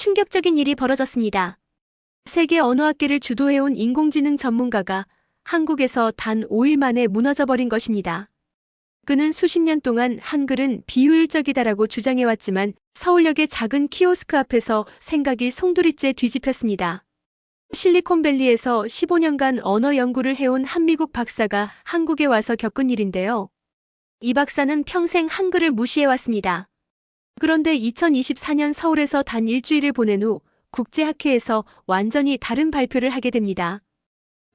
충격적인 일이 벌어졌습니다. 세계 언어학계를 주도해온 인공지능 전문가가 한국에서 단 5일 만에 무너져버린 것입니다. 그는 수십 년 동안 한글은 비효율적이다라고 주장해왔지만 서울역의 작은 키오스크 앞에서 생각이 송두리째 뒤집혔습니다. 실리콘밸리에서 15년간 언어 연구를 해온 한미국 박사가 한국에 와서 겪은 일인데요. 이 박사는 평생 한글을 무시해왔습니다. 그런데 2024년 서울에서 단 일주일을 보낸 후 국제학회에서 완전히 다른 발표를 하게 됩니다.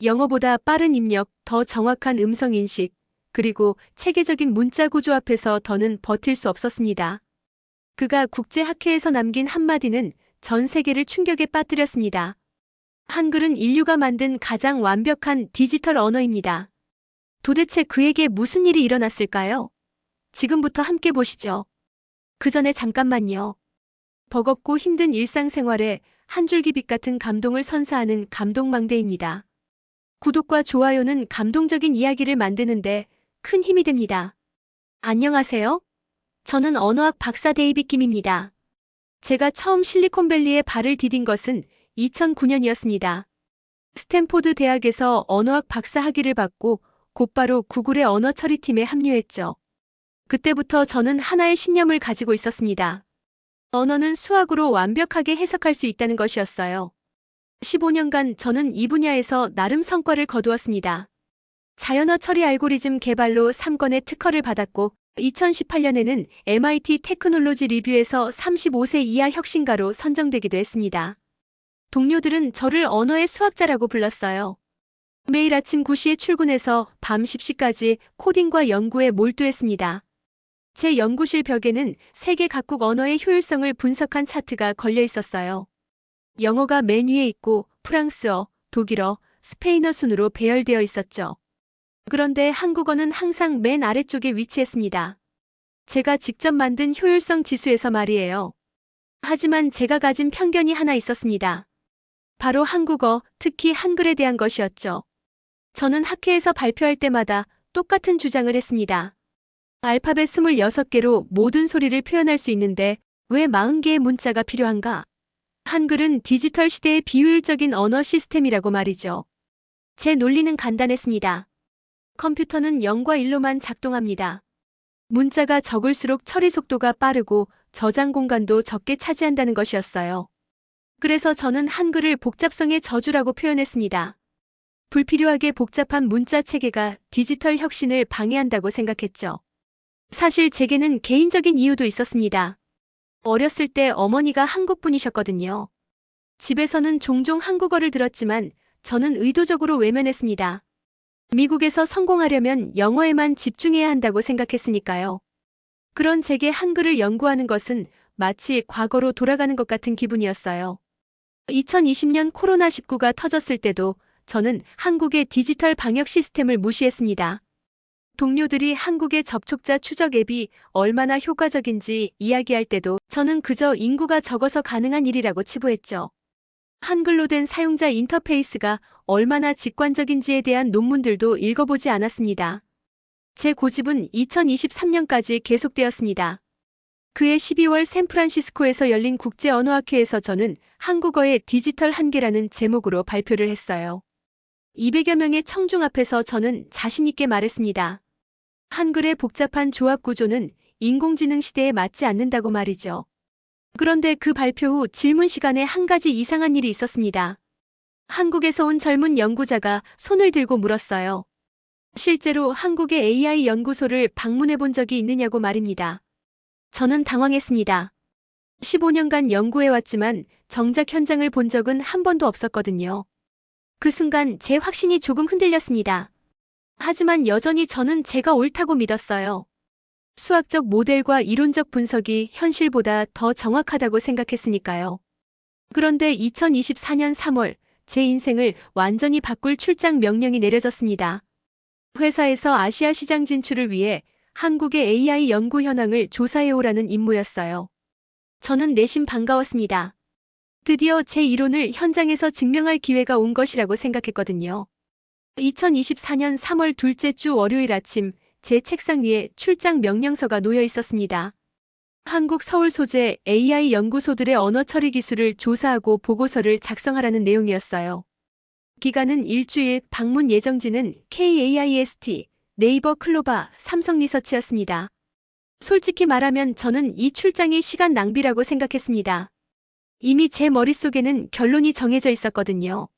영어보다 빠른 입력, 더 정확한 음성 인식, 그리고 체계적인 문자 구조 앞에서 더는 버틸 수 없었습니다. 그가 국제학회에서 남긴 한마디는 전 세계를 충격에 빠뜨렸습니다. 한글은 인류가 만든 가장 완벽한 디지털 언어입니다. 도대체 그에게 무슨 일이 일어났을까요? 지금부터 함께 보시죠. 그 전에 잠깐만요. 버겁고 힘든 일상생활에 한 줄기 빛 같은 감동을 선사하는 감동망대입니다. 구독과 좋아요는 감동적인 이야기를 만드는데 큰 힘이 됩니다. 안녕하세요. 저는 언어학 박사 데이빗 김입니다. 제가 처음 실리콘밸리에 발을 디딘 것은 2009년이었습니다. 스탠포드 대학에서 언어학 박사 학위를 받고 곧바로 구글의 언어 처리팀에 합류했죠. 그때부터 저는 하나의 신념을 가지고 있었습니다. 언어는 수학으로 완벽하게 해석할 수 있다는 것이었어요. 15년간 저는 이 분야에서 나름 성과를 거두었습니다. 자연어 처리 알고리즘 개발로 3건의 특허를 받았고 2018년에는 MIT 테크놀로지 리뷰에서 35세 이하 혁신가로 선정되기도 했습니다. 동료들은 저를 언어의 수학자라고 불렀어요. 매일 아침 9시에 출근해서 밤 10시까지 코딩과 연구에 몰두했습니다. 제 연구실 벽에는 세계 각국 언어의 효율성을 분석한 차트가 걸려 있었어요. 영어가 맨 위에 있고 프랑스어, 독일어, 스페인어 순으로 배열되어 있었죠. 그런데 한국어는 항상 맨 아래쪽에 위치했습니다. 제가 직접 만든 효율성 지수에서 말이에요. 하지만 제가 가진 편견이 하나 있었습니다. 바로 한국어, 특히 한글에 대한 것이었죠. 저는 학회에서 발표할 때마다 똑같은 주장을 했습니다. 알파벳 26개로 모든 소리를 표현할 수 있는데 왜 40개의 문자가 필요한가? 한글은 디지털 시대의 비효율적인 언어 시스템이라고 말이죠. 제 논리는 간단했습니다. 컴퓨터는 0과 1로만 작동합니다. 문자가 적을수록 처리 속도가 빠르고 저장 공간도 적게 차지한다는 것이었어요. 그래서 저는 한글을 복잡성의 저주라고 표현했습니다. 불필요하게 복잡한 문자 체계가 디지털 혁신을 방해한다고 생각했죠. 사실 제게는 개인적인 이유도 있었습니다. 어렸을 때 어머니가 한국 분이셨거든요. 집에서는 종종 한국어를 들었지만 저는 의도적으로 외면했습니다. 미국에서 성공하려면 영어에만 집중해야 한다고 생각했으니까요. 그런 제게 한글을 연구하는 것은 마치 과거로 돌아가는 것 같은 기분이었어요. 2020년 코로나19가 터졌을 때도 저는 한국의 디지털 방역 시스템을 무시했습니다. 동료들이 한국의 접촉자 추적 앱이 얼마나 효과적인지 이야기할 때도 저는 그저 인구가 적어서 가능한 일이라고 치부했죠. 한글로 된 사용자 인터페이스가 얼마나 직관적인지에 대한 논문들도 읽어보지 않았습니다. 제 고집은 2023년까지 계속되었습니다. 그해 12월 샌프란시스코에서 열린 국제언어학회에서 저는 한국어의 디지털 한계라는 제목으로 발표를 했어요. 200여 명의 청중 앞에서 저는 자신 있게 말했습니다. 한글의 복잡한 조합 구조는 인공지능 시대에 맞지 않는다고 말이죠. 그런데 그 발표 후 질문 시간에 한 가지 이상한 일이 있었습니다. 한국에서 온 젊은 연구자가 손을 들고 물었어요. 실제로 한국의 AI 연구소를 방문해 본 적이 있느냐고 말입니다. 저는 당황했습니다. 15년간 연구해왔지만 정작 현장을 본 적은 한 번도 없었거든요. 그 순간 제 확신이 조금 흔들렸습니다. 하지만 여전히 저는 제가 옳다고 믿었어요. 수학적 모델과 이론적 분석이 현실보다 더 정확하다고 생각했으니까요. 그런데 2024년 3월 제 인생을 완전히 바꿀 출장 명령이 내려졌습니다. 회사에서 아시아 시장 진출을 위해 한국의 AI 연구 현황을 조사해오라는 임무였어요. 저는 내심 반가웠습니다. 드디어 제 이론을 현장에서 증명할 기회가 온 것이라고 생각했거든요. 2024년 3월 둘째 주 월요일 아침 제 책상 위에 출장 명령서가 놓여 있었습니다. 한국 서울 소재 AI 연구소들의 언어 처리 기술을 조사하고 보고서를 작성하라는 내용이었어요. 기간은 일주일, 방문 예정지는 KAIST, 네이버 클로바, 삼성 리서치였습니다. 솔직히 말하면 저는 이 출장이 시간 낭비라고 생각했습니다. 이미 제 머릿속에는 결론이 정해져 있었거든요.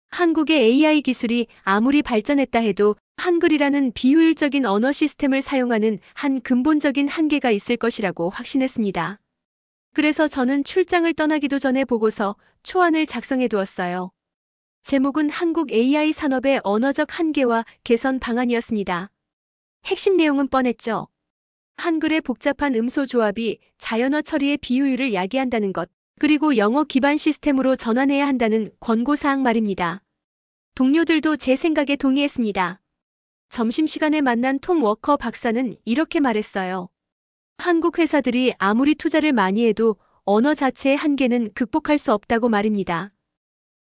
한국의 AI 기술이 아무리 발전했다 해도 한글이라는 비효율적인 언어 시스템을 사용하는 한 근본적인 한계가 있을 것이라고 확신했습니다. 그래서 저는 출장을 떠나기도 전에 보고서 초안을 작성해 두었어요. 제목은 한국 AI 산업의 언어적 한계와 개선 방안이었습니다. 핵심 내용은 뻔했죠. 한글의 복잡한 음소 조합이 자연어 처리의 비효율을 야기한다는 것, 그리고 영어 기반 시스템으로 전환해야 한다는 권고사항 말입니다. 동료들도 제 생각에 동의했습니다. 점심시간에 만난 톰 워커 박사는 이렇게 말했어요. 한국 회사들이 아무리 투자를 많이 해도 언어 자체의 한계는 극복할 수 없다고 말입니다.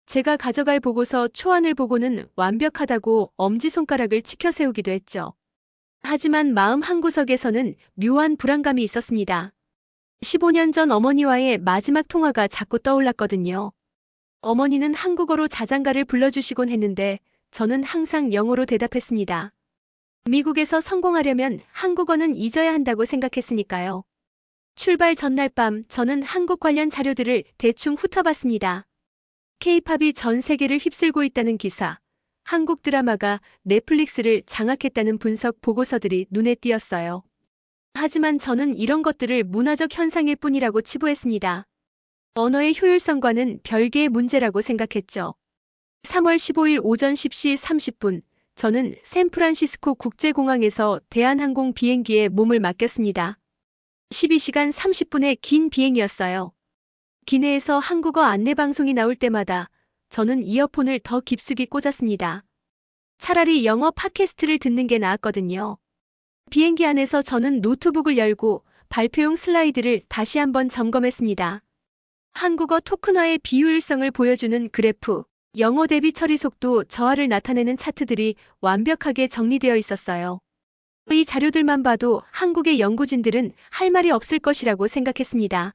제가 가져갈 보고서 초안을 보고는 완벽하다고 엄지손가락을 치켜 세우기도 했죠. 하지만 마음 한구석에서는 묘한 불안감이 있었습니다. 15년 전 어머니와의 마지막 통화가 자꾸 떠올랐거든요. 어머니는 한국어로 자장가를 불러주시곤 했는데 저는 항상 영어로 대답했습니다. 미국에서 성공하려면 한국어는 잊어야 한다고 생각했으니까요. 출발 전날 밤 저는 한국 관련 자료들을 대충 훑어봤습니다. K-팝이 전 세계를 휩쓸고 있다는 기사, 한국 드라마가 넷플릭스를 장악했다는 분석 보고서들이 눈에 띄었어요. 하지만 저는 이런 것들을 문화적 현상일 뿐이라고 치부했습니다. 언어의 효율성과는 별개의 문제라고 생각했죠. 3월 15일 오전 10시 30분, 저는 샌프란시스코 국제공항에서 대한항공 비행기에 몸을 맡겼습니다. 12시간 30분의 긴 비행이었어요. 기내에서 한국어 안내방송이 나올 때마다 저는 이어폰을 더 깊숙이 꽂았습니다. 차라리 영어 팟캐스트를 듣는 게 나았거든요. 비행기 안에서 저는 노트북을 열고 발표용 슬라이드를 다시 한번 점검했습니다. 한국어 토큰화의 비효율성을 보여주는 그래프, 영어 대비 처리 속도 저하를 나타내는 차트들이 완벽하게 정리되어 있었어요. 이 자료들만 봐도 한국의 연구진들은 할 말이 없을 것이라고 생각했습니다.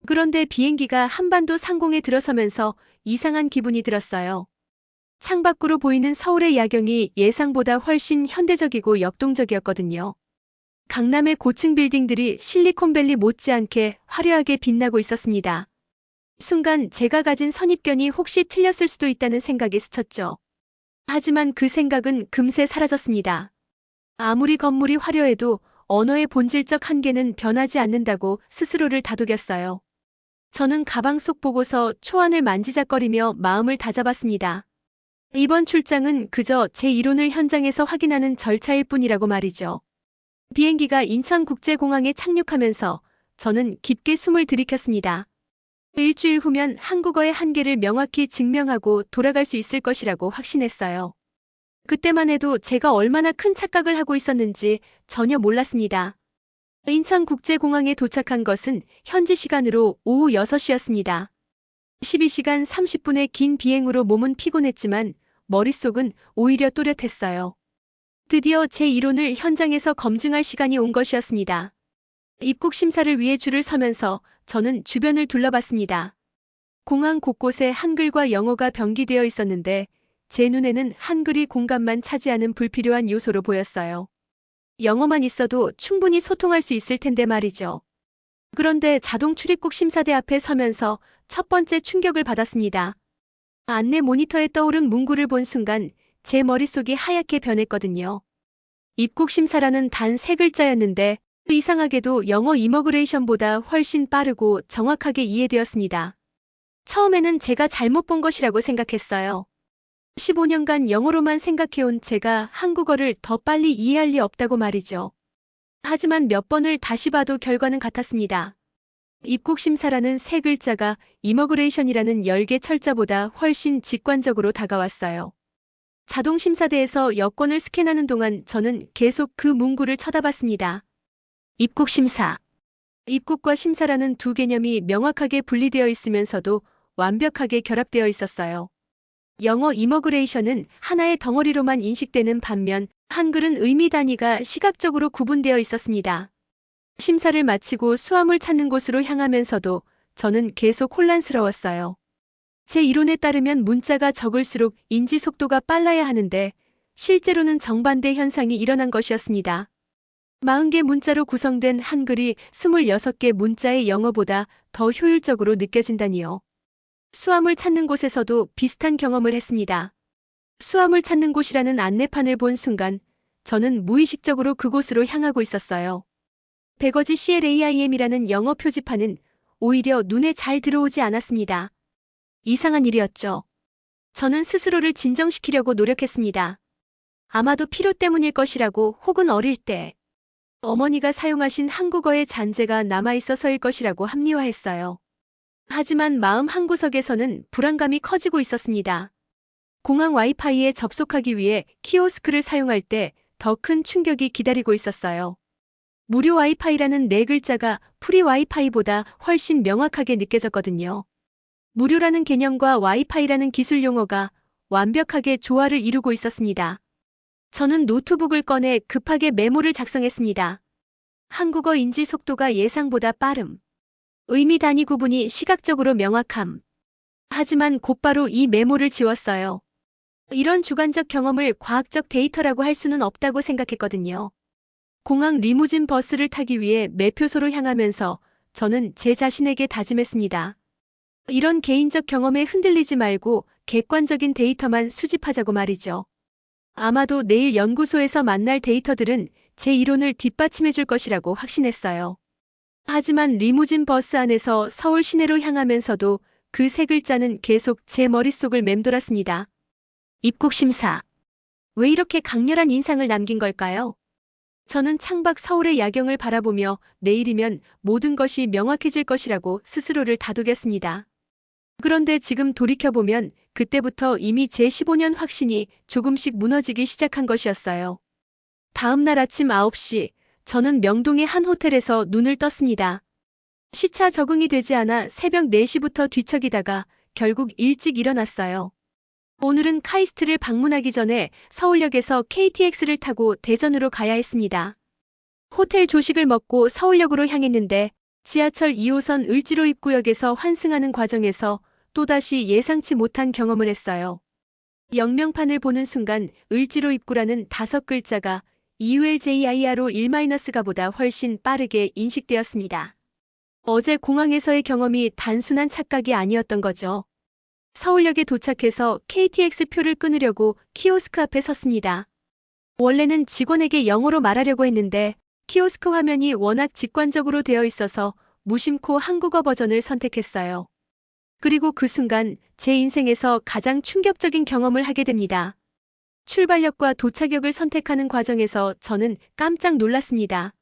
그런데 비행기가 한반도 상공에 들어서면서 이상한 기분이 들었어요. 창밖으로 보이는 서울의 야경이 예상보다 훨씬 현대적이고 역동적이었거든요. 강남의 고층 빌딩들이 실리콘밸리 못지않게 화려하게 빛나고 있었습니다. 순간 제가 가진 선입견이 혹시 틀렸을 수도 있다는 생각이 스쳤죠. 하지만 그 생각은 금세 사라졌습니다. 아무리 건물이 화려해도 언어의 본질적 한계는 변하지 않는다고 스스로를 다독였어요. 저는 가방 속 보고서 초안을 만지작거리며 마음을 다잡았습니다. 이번 출장은 그저 제 이론을 현장에서 확인하는 절차일 뿐이라고 말이죠. 비행기가 인천국제공항에 착륙하면서 저는 깊게 숨을 들이켰습니다. 일주일 후면 한국어의 한계를 명확히 증명하고 돌아갈 수 있을 것이라고 확신했어요. 그때만 해도 제가 얼마나 큰 착각을 하고 있었는지 전혀 몰랐습니다. 인천국제공항에 도착한 것은 현지 시간으로 오후 6시였습니다. 12시간 30분의 긴 비행으로 몸은 피곤했지만 머릿속은 오히려 또렷했어요. 드디어 제 이론을 현장에서 검증할 시간이 온 것이었습니다. 입국 심사를 위해 줄을 서면서 저는 주변을 둘러봤습니다. 공항 곳곳에 한글과 영어가 병기되어 있었는데 제 눈에는 한글이 공간만 차지하는 불필요한 요소로 보였어요. 영어만 있어도 충분히 소통할 수 있을 텐데 말이죠. 그런데 자동 출입국 심사대 앞에 서면서 첫 번째 충격을 받았습니다. 안내 모니터에 떠오른 문구를 본 순간 제 머릿속이 하얗게 변했거든요. 입국 심사라는 단 3글자였는데 이상하게도 영어 이머그레이션보다 훨씬 빠르고 정확하게 이해되었습니다. 처음에는 제가 잘못 본 것이라고 생각했어요. 15년간 영어로만 생각해온 제가 한국어를 더 빨리 이해할 리 없다고 말이죠. 하지만 몇 번을 다시 봐도 결과는 같았습니다. 입국 심사라는 3글자가 이머그레이션이라는 10개 철자보다 훨씬 직관적으로 다가왔어요. 자동 심사대에서 여권을 스캔하는 동안 저는 계속 그 문구를 쳐다봤습니다. 입국 심사. 입국과 심사라는 두 개념이 명확하게 분리되어 있으면서도 완벽하게 결합되어 있었어요. 영어 이머그레이션은 하나의 덩어리로만 인식되는 반면 한글은 의미 단위가 시각적으로 구분되어 있었습니다. 심사를 마치고 수화물 찾는 곳으로 향하면서도 저는 계속 혼란스러웠어요. 제 이론에 따르면 문자가 적을수록 인지 속도가 빨라야 하는데 실제로는 정반대 현상이 일어난 것이었습니다. 40개 문자로 구성된 한글이 26개 문자의 영어보다 더 효율적으로 느껴진다니요. 수화물 찾는 곳에서도 비슷한 경험을 했습니다. 수화물 찾는 곳이라는 안내판을 본 순간 저는 무의식적으로 그곳으로 향하고 있었어요. 백어지 CLAIM이라는 영어 표지판은 오히려 눈에 잘 들어오지 않았습니다. 이상한 일이었죠. 저는 스스로를 진정시키려고 노력했습니다. 아마도 피로 때문일 것이라고, 혹은 어릴 때 어머니가 사용하신 한국어의 잔재가 남아있어서일 것이라고 합리화했어요. 하지만 마음 한구석에서는 불안감이 커지고 있었습니다. 공항 와이파이에 접속하기 위해 키오스크를 사용할 때 더 큰 충격이 기다리고 있었어요. 무료 와이파이라는 네 글자가 프리 와이파이보다 훨씬 명확하게 느껴졌거든요. 무료라는 개념과 와이파이라는 기술 용어가 완벽하게 조화를 이루고 있었습니다. 저는 노트북을 꺼내 급하게 메모를 작성했습니다. 한국어 인지 속도가 예상보다 빠름. 의미 단위 구분이 시각적으로 명확함. 하지만 곧바로 이 메모를 지웠어요. 이런 주관적 경험을 과학적 데이터라고 할 수는 없다고 생각했거든요. 공항 리무진 버스를 타기 위해 매표소로 향하면서 저는 제 자신에게 다짐했습니다. 이런 개인적 경험에 흔들리지 말고 객관적인 데이터만 수집하자고 말이죠. 아마도 내일 연구소에서 만날 데이터들은 제 이론을 뒷받침해 줄 것이라고 확신했어요. 하지만 리무진 버스 안에서 서울 시내로 향하면서도 그 세 글자는 계속 제 머릿속을 맴돌았습니다. 입국 심사. 왜 이렇게 강렬한 인상을 남긴 걸까요? 저는 창밖 서울의 야경을 바라보며 내일이면 모든 것이 명확해질 것이라고 스스로를 다독였습니다. 그런데 지금 돌이켜보면 그때부터 이미 제 15년 확신이 조금씩 무너지기 시작한 것이었어요. 다음 날 아침 9시, 저는 명동의 한 호텔에서 눈을 떴습니다. 시차 적응이 되지 않아 새벽 4시부터 뒤척이다가 결국 일찍 일어났어요. 오늘은 카이스트를 방문하기 전에 서울역에서 KTX를 타고 대전으로 가야 했습니다. 호텔 조식을 먹고 서울역으로 향했는데 지하철 2호선 을지로 입구역에서 환승하는 과정에서 또다시 예상치 못한 경험을 했어요. 역명판을 보는 순간 을지로 입구라는 5글자가 EULJIRO 1-가보다 훨씬 빠르게 인식되었습니다. 어제 공항에서의 경험이 단순한 착각이 아니었던 거죠. 서울역에 도착해서 KTX 표를 끊으려고 키오스크 앞에 섰습니다. 원래는 직원에게 영어로 말하려고 했는데 키오스크 화면이 워낙 직관적으로 되어 있어서 무심코 한국어 버전을 선택했어요. 그리고 그 순간 제 인생에서 가장 충격적인 경험을 하게 됩니다. 출발역과 도착역을 선택하는 과정에서 저는 깜짝 놀랐습니다.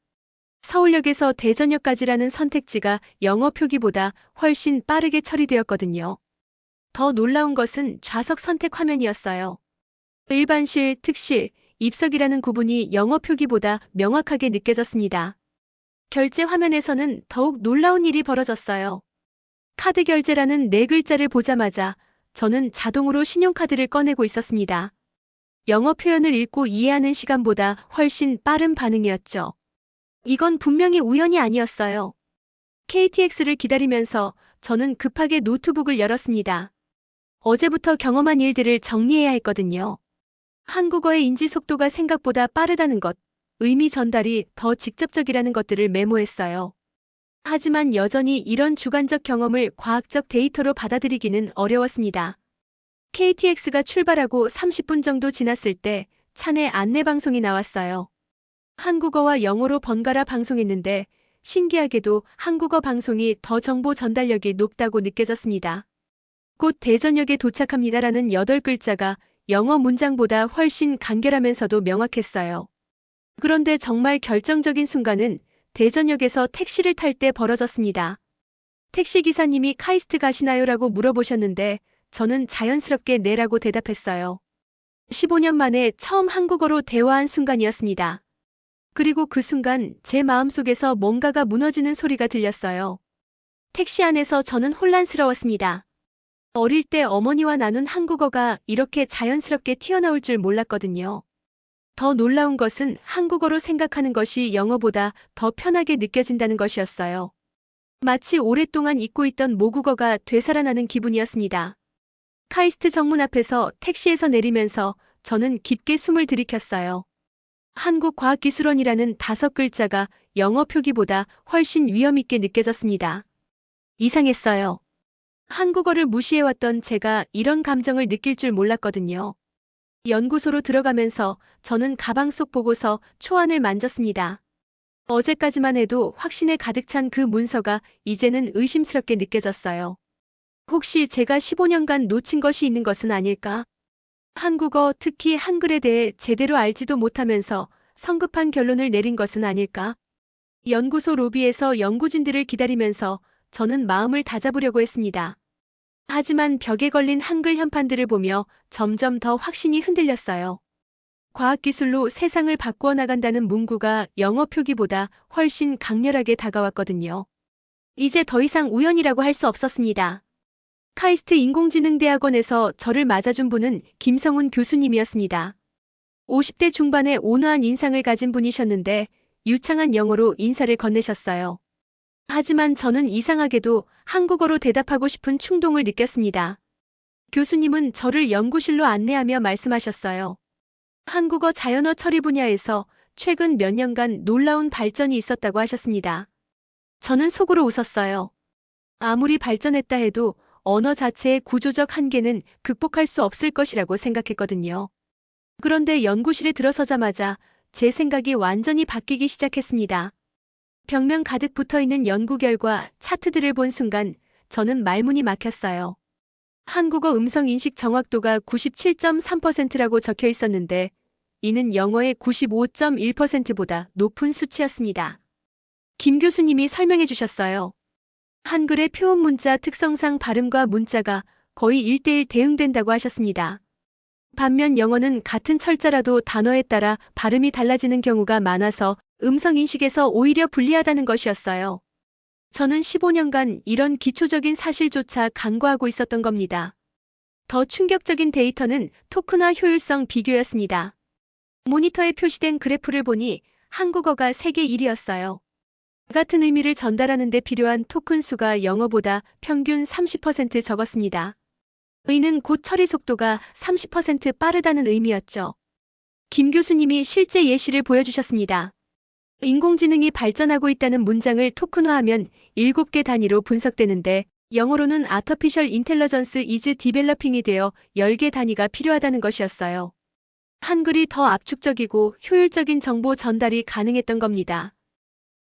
서울역에서 대전역까지라는 선택지가 영어 표기보다 훨씬 빠르게 처리되었거든요. 더 놀라운 것은 좌석 선택 화면이었어요. 일반실, 특실, 입석이라는 구분이 영어 표기보다 명확하게 느껴졌습니다. 결제 화면에서는 더욱 놀라운 일이 벌어졌어요. 카드 결제라는 네 글자를 보자마자 저는 자동으로 신용카드를 꺼내고 있었습니다. 영어 표현을 읽고 이해하는 시간보다 훨씬 빠른 반응이었죠. 이건 분명히 우연이 아니었어요. KTX를 기다리면서 저는 급하게 노트북을 열었습니다. 어제부터 경험한 일들을 정리해야 했거든요. 한국어의 인지 속도가 생각보다 빠르다는 것, 의미 전달이 더 직접적이라는 것들을 메모했어요. 하지만 여전히 이런 주관적 경험을 과학적 데이터로 받아들이기는 어려웠습니다. KTX가 출발하고 30분 정도 지났을 때 차내 안내방송이 나왔어요. 한국어와 영어로 번갈아 방송했는데 신기하게도 한국어 방송이 더 정보 전달력이 높다고 느껴졌습니다. 곧 대전역에 도착합니다라는 8글자가 영어 문장보다 훨씬 간결하면서도 명확했어요. 그런데 정말 결정적인 순간은 대전역에서 택시를 탈 때 벌어졌습니다. 택시기사님이 카이스트 가시나요라고 물어보셨는데 저는 자연스럽게 네라고 대답했어요. 15년 만에 처음 한국어로 대화한 순간이었습니다. 그리고 그 순간 제 마음속에서 뭔가가 무너지는 소리가 들렸어요. 택시 안에서 저는 혼란스러웠습니다. 어릴 때 어머니와 나눈 한국어가 이렇게 자연스럽게 튀어나올 줄 몰랐거든요. 더 놀라운 것은 한국어로 생각하는 것이 영어보다 더 편하게 느껴진다는 것이었어요. 마치 오랫동안 잊고 있던 모국어가 되살아나는 기분이었습니다. 카이스트 정문 앞에서 택시에서 내리면서 저는 깊게 숨을 들이켰어요. 한국과학기술원이라는 5글자가 영어 표기보다 훨씬 위엄있게 느껴졌습니다. 이상했어요. 한국어를 무시해왔던 제가 이런 감정을 느낄 줄 몰랐거든요. 연구소로 들어가면서 저는 가방 속 보고서 초안을 만졌습니다. 어제까지만 해도 확신에 가득 찬 그 문서가 이제는 의심스럽게 느껴졌어요. 혹시 제가 15년간 놓친 것이 있는 것은 아닐까? 한국어, 특히 한글에 대해 제대로 알지도 못하면서 성급한 결론을 내린 것은 아닐까? 연구소 로비에서 연구진들을 기다리면서 저는 마음을 다잡으려고 했습니다. 하지만 벽에 걸린 한글 현판들을 보며 점점 더 확신이 흔들렸어요. 과학기술로 세상을 바꾸어 나간다는 문구가 영어 표기보다 훨씬 강렬하게 다가왔거든요. 이제 더 이상 우연이라고 할 수 없었습니다. 카이스트 인공지능대학원에서 저를 맞아준 분은 김성훈 교수님이었습니다. 50대 중반의 온화한 인상을 가진 분이셨는데 유창한 영어로 인사를 건네셨어요. 하지만 저는 이상하게도 한국어로 대답하고 싶은 충동을 느꼈습니다. 교수님은 저를 연구실로 안내하며 말씀하셨어요. 한국어 자연어 처리 분야에서 최근 몇 년간 놀라운 발전이 있었다고 하셨습니다. 저는 속으로 웃었어요. 아무리 발전했다 해도 언어 자체의 구조적 한계는 극복할 수 없을 것이라고 생각했거든요. 그런데 연구실에 들어서자마자 제 생각이 완전히 바뀌기 시작했습니다. 벽면 가득 붙어있는 연구 결과 차트들을 본 순간 저는 말문이 막혔어요. 한국어 음성 인식 정확도가 97.3%라고 적혀 있었는데 이는 영어의 95.1%보다 높은 수치였습니다. 김 교수님이 설명해 주셨어요. 한글의 표현 문자 특성상 발음과 문자가 거의 1:1 대응된다고 하셨습니다. 반면 영어는 같은 철자라도 단어에 따라 발음이 달라지는 경우가 많아서 음성 인식에서 오히려 불리하다는 것이었어요. 저는 15년간 이런 기초적인 사실조차 간과하고 있었던 겁니다. 더 충격적인 데이터는 토크나 효율성 비교였습니다. 모니터에 표시된 그래프를 보니 한국어가 세계 1위였어요. 같은 의미를 전달하는 데 필요한 토큰 수가 영어보다 평균 30% 적었습니다. 의는 곧 처리 속도가 30% 빠르다는 의미였죠. 김 교수님이 실제 예시를 보여주셨습니다. 인공지능이 발전하고 있다는 문장을 토큰화하면 7개 단위로 분석되는데 영어로는 Artificial Intelligence is Developing이 되어 10개 단위가 필요하다는 것이었어요. 한글이 더 압축적이고 효율적인 정보 전달이 가능했던 겁니다.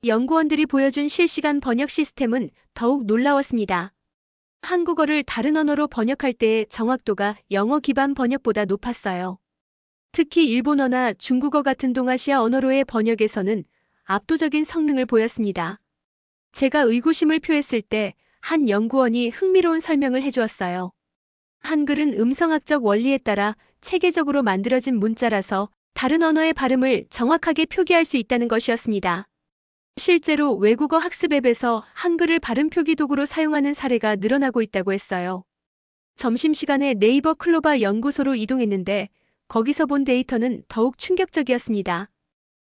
연구원들이 보여준 실시간 번역 시스템은 더욱 놀라웠습니다. 한국어를 다른 언어로 번역할 때의 정확도가 영어 기반 번역보다 높았어요. 특히 일본어나 중국어 같은 동아시아 언어로의 번역에서는 압도적인 성능을 보였습니다. 제가 의구심을 표했을 때 한 연구원이 흥미로운 설명을 해주었어요. 한글은 음성학적 원리에 따라 체계적으로 만들어진 문자라서 다른 언어의 발음을 정확하게 표기할 수 있다는 것이었습니다. 실제로 외국어 학습 앱에서 한글을 발음 표기 도구로 사용하는 사례가 늘어나고 있다고 했어요. 점심시간에 네이버 클로바 연구소로 이동했는데 거기서 본 데이터는 더욱 충격적이었습니다.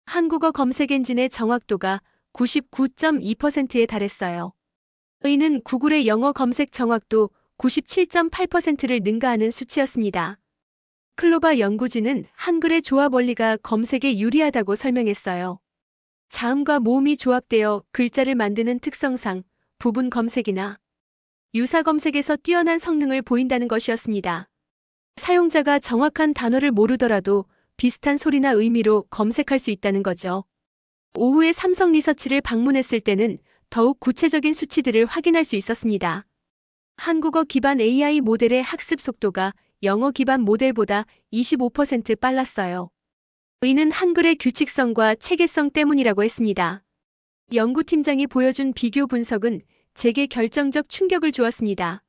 한국어 검색 엔진의 정확도가 99.2%에 달했어요. 의는 구글의 영어 검색 정확도 97.8%를 능가하는 수치였습니다. 클로바 연구진은 한글의 조합 원리가 검색에 유리하다고 설명했어요. 자음과 모음이 조합되어 글자를 만드는 특성상 부분 검색이나 유사 검색에서 뛰어난 성능을 보인다는 것이었습니다. 사용자가 정확한 단어를 모르더라도 비슷한 소리나 의미로 검색할 수 있다는 거죠. 오후에 삼성 리서치를 방문했을 때는 더욱 구체적인 수치들을 확인할 수 있었습니다. 한국어 기반 AI 모델의 학습 속도가 영어 기반 모델보다 25% 빨랐어요. 의는 한글의 규칙성과 체계성 때문이라고 했습니다. 연구팀장이 보여준 비교 분석은 제게 결정적 충격을 주었습니다.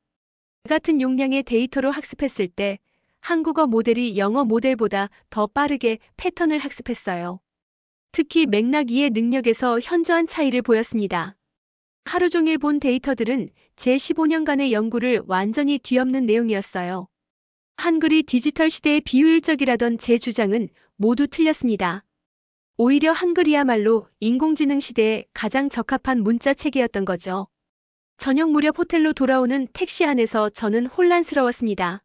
같은 용량의 데이터로 학습했을 때 한국어 모델이 영어 모델보다 더 빠르게 패턴을 학습했어요. 특히 맥락 이해 능력에서 현저한 차이를 보였습니다. 하루 종일 본 데이터들은 제 15년간의 연구를 완전히 뒤엎는 내용이었어요. 한글이 디지털 시대에 비효율적이라던 제 주장은 모두 틀렸습니다. 오히려 한글이야말로 인공지능 시대에 가장 적합한 문자 체계였던 거죠. 저녁 무렵 호텔로 돌아오는 택시 안에서 저는 혼란스러웠습니다.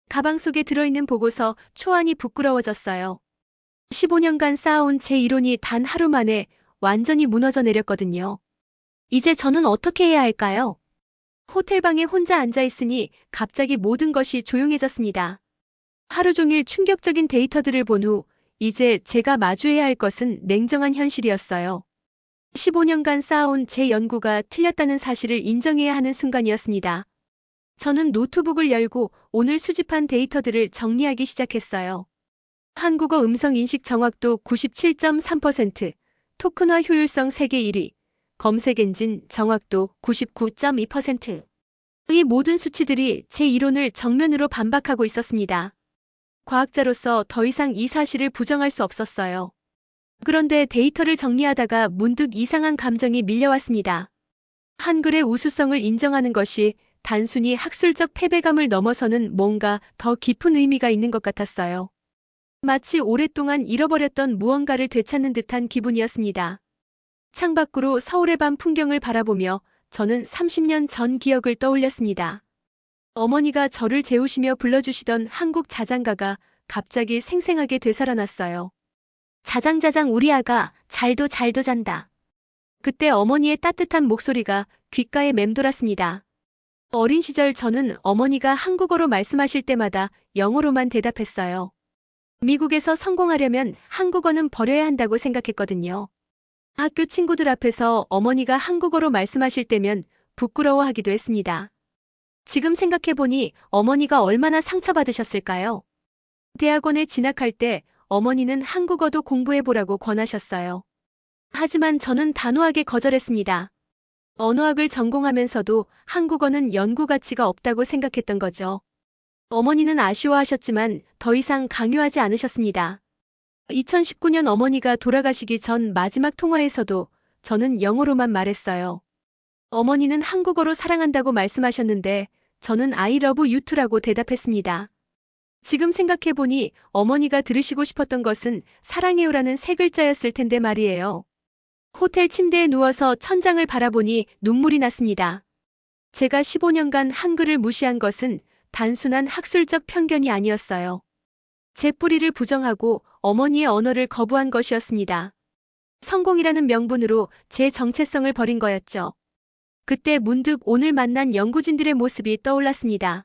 가방 속에 들어있는 보고서 초안이 부끄러워졌어요. 15년간 쌓아온 제 이론이 단 하루 만에 완전히 무너져 내렸거든요. 이제 저는 어떻게 해야 할까요? 호텔방에 혼자 앉아 있으니 갑자기 모든 것이 조용해졌습니다. 하루 종일 충격적인 데이터들을 본 후 이제 제가 마주해야 할 것은 냉정한 현실이었어요. 15년간 쌓아온 제 연구가 틀렸다는 사실을 인정해야 하는 순간이었습니다. 저는 노트북을 열고 오늘 수집한 데이터들을 정리하기 시작했어요. 한국어 음성 인식 정확도 97.3%, 토큰화 효율성 세계 1위, 검색 엔진 정확도 99.2%. 이 모든 수치들이 제 이론을 정면으로 반박하고 있었습니다. 과학자로서 더 이상 이 사실을 부정할 수 없었어요. 그런데 데이터를 정리하다가 문득 이상한 감정이 밀려왔습니다. 한글의 우수성을 인정하는 것이 단순히 학술적 패배감을 넘어서는 뭔가 더 깊은 의미가 있는 것 같았어요. 마치 오랫동안 잃어버렸던 무언가를 되찾는 듯한 기분이었습니다. 창밖으로 서울의 밤 풍경을 바라보며 저는 30년 전 기억을 떠올렸습니다. 어머니가 저를 재우시며 불러주시던 한국 자장가가 갑자기 생생하게 되살아났어요. 자장자장 우리 아가 잘도 잔다. 그때 어머니의 따뜻한 목소리가 귓가에 맴돌았습니다. 어린 시절 저는 어머니가 한국어로 말씀하실 때마다 영어로만 대답했어요. 미국에서 성공하려면 한국어는 버려야 한다고 생각했거든요. 학교 친구들 앞에서 어머니가 한국어로 말씀하실 때면 부끄러워하기도 했습니다. 지금 생각해보니 어머니가 얼마나 상처받으셨을까요? 대학원에 진학할 때 어머니는 한국어도 공부해보라고 권하셨어요. 하지만 저는 단호하게 거절했습니다. 언어학을 전공하면서도 한국어는 연구 가치가 없다고 생각했던 거죠. 어머니는 아쉬워하셨지만 더 이상 강요하지 않으셨습니다. 2019년 어머니가 돌아가시기 전 마지막 통화에서도 저는 영어로만 말했어요. 어머니는 한국어로 사랑한다고 말씀하셨는데 저는 I love you too라고 대답했습니다. 지금 생각해보니 어머니가 들으시고 싶었던 것은 사랑해요라는 세 글자였을 텐데 말이에요. 호텔 침대에 누워서 천장을 바라보니 눈물이 났습니다. 제가 15년간 한글을 무시한 것은 단순한 학술적 편견이 아니었어요. 제 뿌리를 부정하고 어머니의 언어를 거부한 것이었습니다. 성공이라는 명분으로 제 정체성을 버린 거였죠. 그때 문득 오늘 만난 연구진들의 모습이 떠올랐습니다.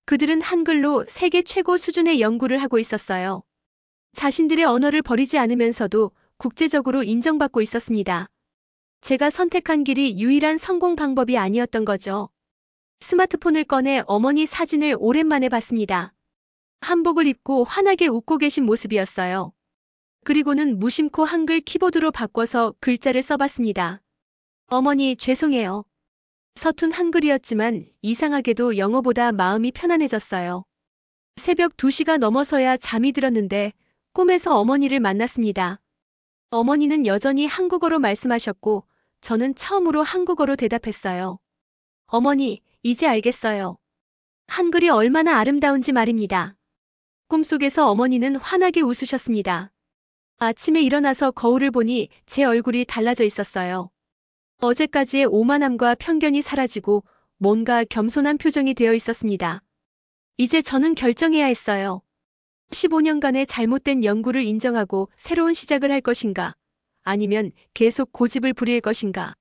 그들은 한글로 세계 최고 수준의 연구를 하고 있었어요. 자신들의 언어를 버리지 않으면서도 국제적으로 인정받고 있었습니다. 제가 선택한 길이 유일한 성공 방법이 아니었던 거죠. 스마트폰을 꺼내 어머니 사진을 오랜만에 봤습니다. 한복을 입고 환하게 웃고 계신 모습이었어요. 그리고는 무심코 한글 키보드로 바꿔서 글자를 써봤습니다. 어머니, 죄송해요. 서툰 한글이었지만 이상하게도 영어보다 마음이 편안해졌어요. 새벽 2시가 넘어서야 잠이 들었는데 꿈에서 어머니를 만났습니다. 어머니는 여전히 한국어로 말씀하셨고 저는 처음으로 한국어로 대답했어요. 어머니, 이제 알겠어요. 한글이 얼마나 아름다운지 말입니다. 꿈속에서 어머니는 환하게 웃으셨습니다. 아침에 일어나서 거울을 보니 제 얼굴이 달라져 있었어요. 어제까지의 오만함과 편견이 사라지고 뭔가 겸손한 표정이 되어 있었습니다. 이제 저는 결정해야 했어요. 15년간의 잘못된 연구를 인정하고 새로운 시작을 할 것인가? 아니면 계속 고집을 부릴 것인가?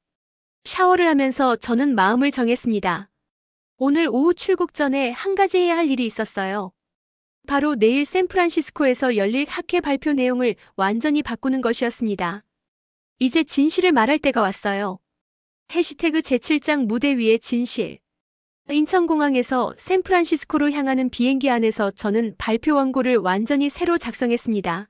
샤워를 하면서 저는 마음을 정했습니다. 오늘 오후 출국 전에 한 가지 해야 할 일이 있었어요. 바로 내일 샌프란시스코에서 열릴 학회 발표 내용을 완전히 바꾸는 것이었습니다. 이제 진실을 말할 때가 왔어요. 해시태그 제7장 무대 위의 진실. 인천공항에서 샌프란시스코로 향하는 비행기 안에서 저는 발표 원고를 완전히 새로 작성했습니다.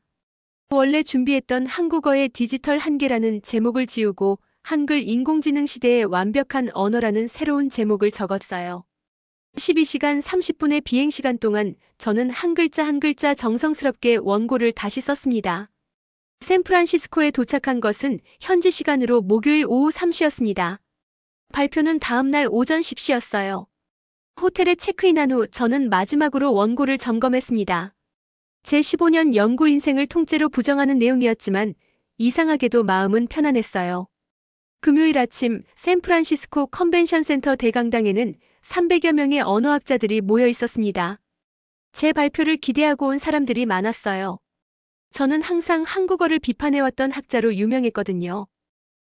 원래 준비했던 한국어의 디지털 한계라는 제목을 지우고 한글 인공지능 시대의 완벽한 언어라는 새로운 제목을 적었어요. 12시간 30분의 비행시간 동안 저는 한 글자 한 글자 정성스럽게 원고를 다시 썼습니다. 샌프란시스코에 도착한 것은 현지 시간으로 목요일 오후 3시였습니다. 발표는 다음 날 오전 10시였어요. 호텔에 체크인한 후 저는 마지막으로 원고를 점검했습니다. 제 15년 연구 인생을 통째로 부정하는 내용이었지만 이상하게도 마음은 편안했어요. 금요일 아침 샌프란시스코 컨벤션 센터 대강당에는 300여 명의 언어학자들이 모여 있었습니다. 제 발표를 기대하고 온 사람들이 많았어요. 저는 항상 한국어를 비판해왔던 학자로 유명했거든요.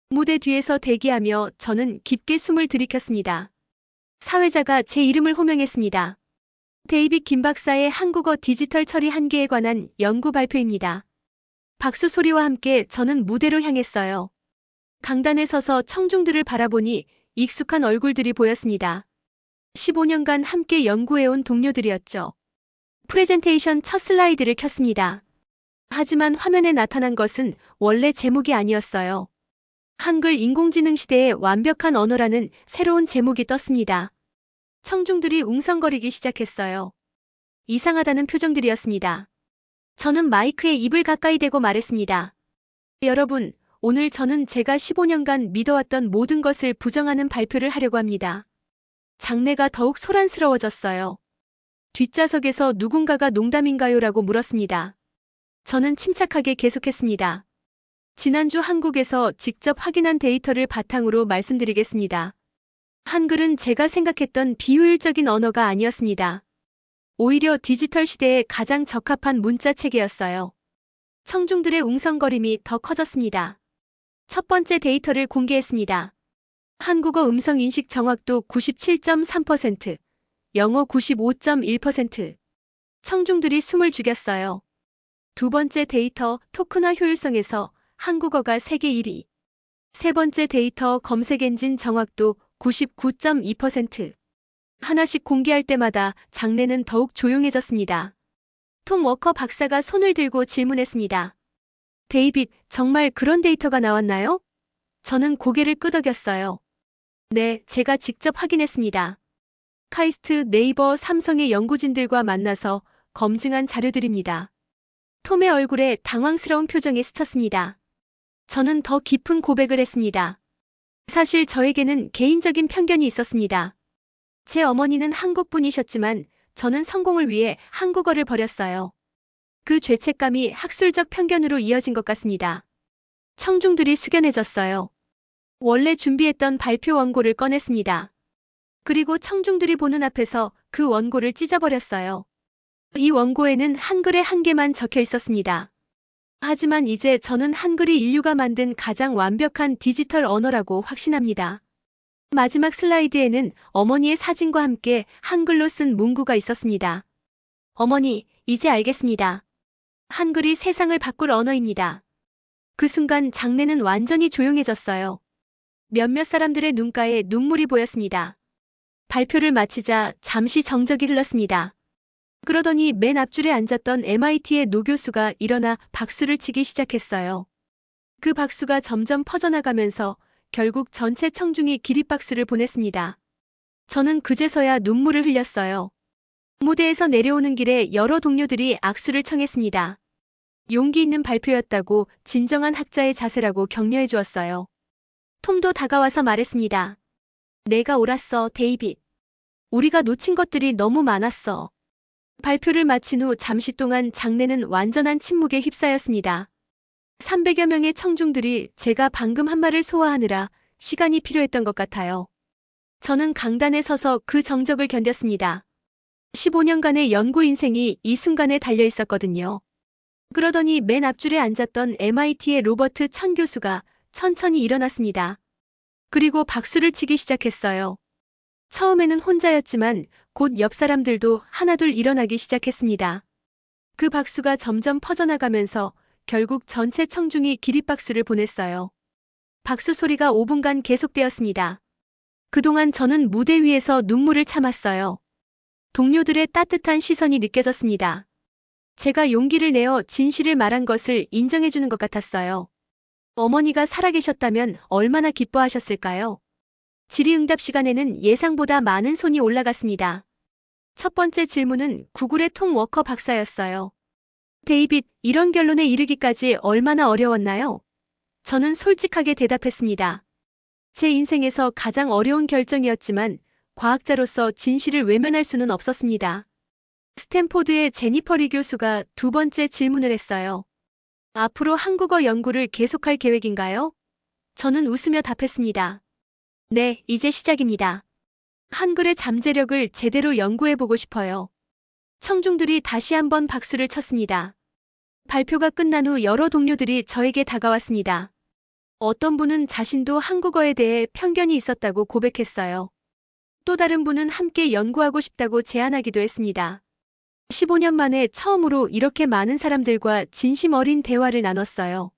무대 뒤에서 대기하며 저는 깊게 숨을 들이켰습니다. 사회자가 제 이름을 호명했습니다. 데이빗 김 박사의 한국어 디지털 처리 한계에 관한 연구 발표입니다. 박수 소리와 함께 저는 무대로 향했어요. 강단에 서서 청중들을 바라보니 익숙한 얼굴들이 보였습니다. 15년간 함께 연구해온 동료들이었죠. 프레젠테이션 첫 슬라이드를 켰습니다. 하지만 화면에 나타난 것은 원래 제목이 아니었어요. 한글 인공지능 시대의 완벽한 언어라는 새로운 제목이 떴습니다. 청중들이 웅성거리기 시작했어요. 이상하다는 표정들이었습니다. 저는 마이크에 입을 가까이 대고 말했습니다. 여러분, 오늘 저는 제가 15년간 믿어왔던 모든 것을 부정하는 발표를 하려고 합니다. 장내가 더욱 소란스러워졌어요. 뒷좌석에서 누군가가 농담인가요? 라고 물었습니다. 저는 침착하게 계속했습니다. 지난주 한국에서 직접 확인한 데이터를 바탕으로 말씀드리겠습니다. 한글은 제가 생각했던 비효율적인 언어가 아니었습니다. 오히려 디지털 시대에 가장 적합한 문자 체계였어요. 청중들의 웅성거림이 더 커졌습니다. 첫 번째 데이터를 공개했습니다. 한국어 음성 인식 정확도 97.3%, 영어 95.1%. 청중들이 숨을 죽였어요. 두 번째 데이터 토크나 효율성에서 한국어가 세계 1위. 세 번째 데이터 검색 엔진 정확도 99.2%. 하나씩 공개할 때마다 장내는 더욱 조용해졌습니다. 톰 워커 박사가 손을 들고 질문했습니다. 데이빗, 정말 그런 데이터가 나왔나요? 저는 고개를 끄덕였어요. 네, 제가 직접 확인했습니다. 카이스트, 네이버, 삼성의 연구진들과 만나서 검증한 자료들입니다. 톰의 얼굴에 당황스러운 표정이 스쳤습니다. 저는 더 깊은 고백을 했습니다. 사실 저에게는 개인적인 편견이 있었습니다. 제 어머니는 한국 분이셨지만 저는 성공을 위해 한국어를 버렸어요. 그 죄책감이 학술적 편견으로 이어진 것 같습니다. 청중들이 숙연해졌어요. 원래 준비했던 발표 원고를 꺼냈습니다. 그리고 청중들이 보는 앞에서 그 원고를 찢어버렸어요. 이 원고에는 한글의 한계만 적혀 있었습니다. 하지만 이제 저는 한글이 인류가 만든 가장 완벽한 디지털 언어라고 확신합니다. 마지막 슬라이드에는 어머니의 사진과 함께 한글로 쓴 문구가 있었습니다. 어머니, 이제 알겠습니다. 한글이 세상을 바꿀 언어입니다. 그 순간 장내는 완전히 조용해졌어요. 몇몇 사람들의 눈가에 눈물이 보였습니다. 발표를 마치자 잠시 정적이 흘렀습니다. 그러더니 맨 앞줄에 앉았던 MIT의 노 교수가 일어나 박수를 치기 시작했어요. 그 박수가 점점 퍼져나가면서 결국 전체 청중이 기립박수를 보냈습니다. 저는 그제서야 눈물을 흘렸어요. 무대에서 내려오는 길에 여러 동료들이 악수를 청했습니다. 용기 있는 발표였다고, 진정한 학자의 자세라고 격려해 주었어요. 톰도 다가와서 말했습니다. 내가 옳았어, 데이빗. 우리가 놓친 것들이 너무 많았어. 발표를 마친 후 잠시 동안 장내는 완전한 침묵에 휩싸였습니다. 300여 명의 청중들이 제가 방금 한 말을 소화하느라 시간이 필요했던 것 같아요. 저는 강단에 서서 그 정적을 견뎠습니다. 15년간의 연구 인생이 이 순간에 달려 있었거든요. 그러더니 맨 앞줄에 앉았던 MIT의 로버트 천 교수가 천천히 일어났습니다. 그리고 박수를 치기 시작했어요. 처음에는 혼자였지만 곧 옆 사람들도 하나둘 일어나기 시작했습니다. 그 박수가 점점 퍼져나가면서 결국 전체 청중이 기립박수를 보냈어요. 박수 소리가 5분간 계속되었습니다. 그동안 저는 무대 위에서 눈물을 참았어요. 동료들의 따뜻한 시선이 느껴졌습니다. 제가 용기를 내어 진실을 말한 것을 인정해주는 것 같았어요. 어머니가 살아계셨다면 얼마나 기뻐하셨을까요? 질의응답 시간에는 예상보다 많은 손이 올라갔습니다. 첫 번째 질문은 구글의 톰 워커 박사였어요. 데이빗, 이런 결론에 이르기까지 얼마나 어려웠나요? 저는 솔직하게 대답했습니다. 제 인생에서 가장 어려운 결정이었지만 과학자로서 진실을 외면할 수는 없었습니다. 스탠포드의 제니퍼 리 교수가 두 번째 질문을 했어요. 앞으로 한국어 연구를 계속할 계획인가요? 저는 웃으며 답했습니다. 네, 이제 시작입니다. 한글의 잠재력을 제대로 연구해보고 싶어요. 청중들이 다시 한번 박수를 쳤습니다. 발표가 끝난 후 여러 동료들이 저에게 다가왔습니다. 어떤 분은 자신도 한국어에 대해 편견이 있었다고 고백했어요. 또 다른 분은 함께 연구하고 싶다고 제안하기도 했습니다. 15년 만에 처음으로 이렇게 많은 사람들과 진심 어린 대화를 나눴어요.